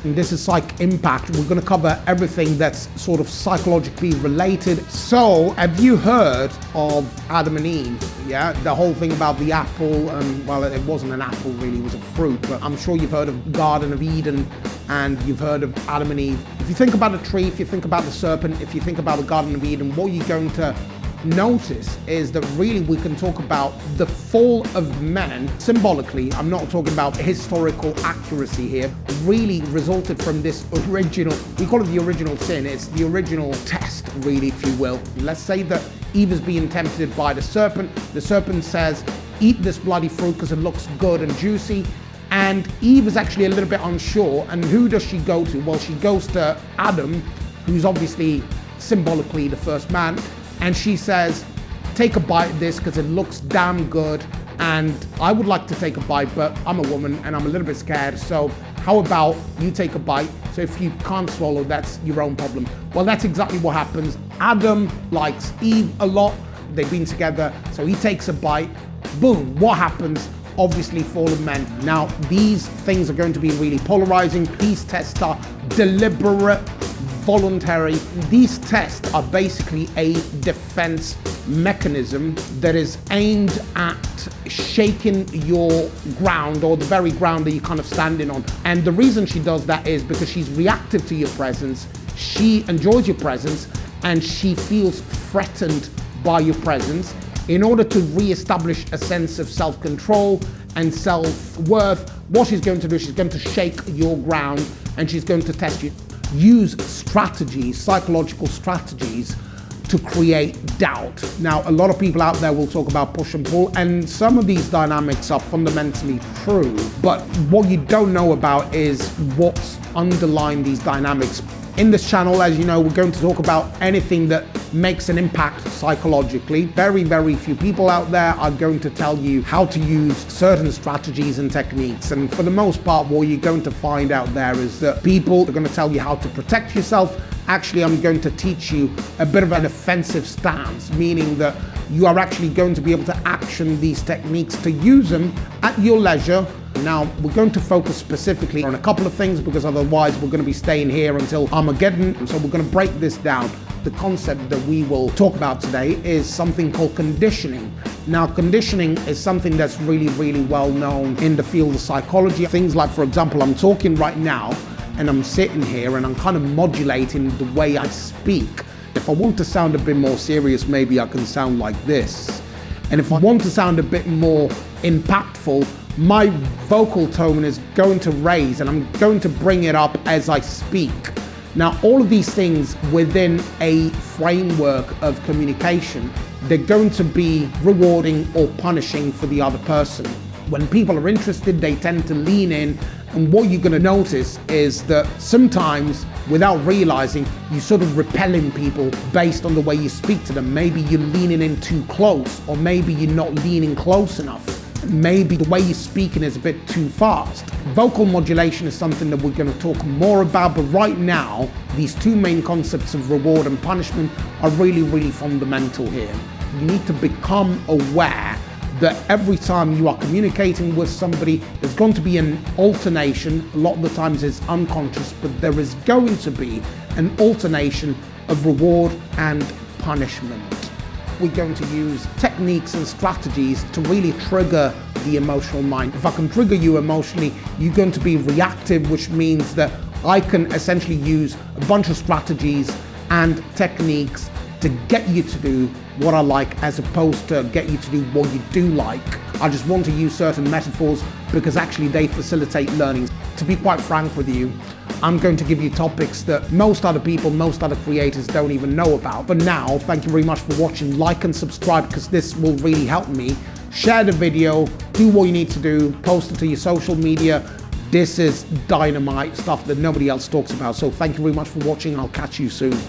And this is PsychImpact. We're going to cover everything that's sort of psychologically related. So, have you heard of Adam and Eve? Yeah, the whole thing about the apple, well, it wasn't an apple really, it was a fruit, but I'm sure you've heard of Garden of Eden and you've heard of Adam and Eve. If you think about a tree, if you think about the serpent, if you think about the Garden of Eden, what you're going to notice is that really we can talk about the fall of man symbolically. I'm not talking about historical accuracy here. Really resulted from this original, we call it the original sin. It's the original test, really, if you will. Let's say that Eve is being tempted by the serpent. The serpent says, eat this bloody fruit because it looks good and juicy. And Eve is actually a little bit unsure. And who does she go to? Well, she goes to Adam, who's obviously symbolically the first man. And she says, take a bite of this because it looks damn good. And I would like to take a bite, but I'm a woman and I'm a little bit scared. So how about you take a bite? So if you can't swallow, that's your own problem. Well, that's exactly what happens. Adam likes Eve a lot. They've been together. So he takes a bite. Boom. What happens? Obviously fallen men. Now, these things are going to be really polarizing. These tests are deliberate, voluntary. These tests are basically a defense mechanism that is aimed at shaking your ground, or the very ground that you're kind of standing on. And the reason she does that is because she's reactive to your presence. She enjoys your presence and she feels threatened by your presence. In order to re-establish a sense of self-control and self-worth, what she's going to do, she's going to shake your ground and she's going to test you. Use strategies, psychological strategies, to create doubt. Now, a lot of people out there will talk about push and pull, and some of these dynamics are fundamentally true, but what you don't know about is what's underlying these dynamics. In this channel, as you know, we're going to talk about anything that makes an impact psychologically. Very, very few people out there are going to tell you how to use certain strategies and techniques. And for the most part, what you're going to find out there is that people are going to tell you how to protect yourself. Actually, I'm going to teach you a bit of an offensive stance, meaning that you are actually going to be able to action these techniques to use them at your leisure. Now, we're going to focus specifically on a couple of things because otherwise we're going to be staying here until Armageddon. So we're going to break this down. The concept that we will talk about today is something called conditioning. Now, conditioning is something that's really, really well known in the field of psychology. Things like, for example, I'm talking right now and I'm sitting here and I'm kind of modulating the way I speak. If I want to sound a bit more serious, maybe I can sound like this. And if I want to sound a bit more impactful, my vocal tone is going to raise and I'm going to bring it up as I speak. Now, all of these things within a framework of communication, they're going to be rewarding or punishing for the other person. When people are interested, they tend to lean in, and what you're going to notice is that sometimes, without realizing, you're sort of repelling people based on the way you speak to them. Maybe you're leaning in too close, or maybe you're not leaning close enough. Maybe the way you're speaking is a bit too fast. Vocal modulation is something that we're going to talk more about, but right now, these two main concepts of reward and punishment are really, really fundamental here. You need to become aware that every time you are communicating with somebody, there's going to be an alternation. A lot of the times it's unconscious, but there is going to be an alternation of reward and punishment. We're going to use techniques and strategies to really trigger the emotional mind. If I can trigger you emotionally, you're going to be reactive, which means that I can essentially use a bunch of strategies and techniques to get you to do what I like, as opposed to get you to do what you do like. I just want to use certain metaphors because actually they facilitate learning. To be quite frank with you, I'm going to give you topics that most other people, most other creators don't even know about. But now, thank you very much for watching. Like and subscribe because this will really help me. Share the video, do what you need to do, post it to your social media. This is dynamite stuff that nobody else talks about. So thank you very much for watching. I'll catch you soon.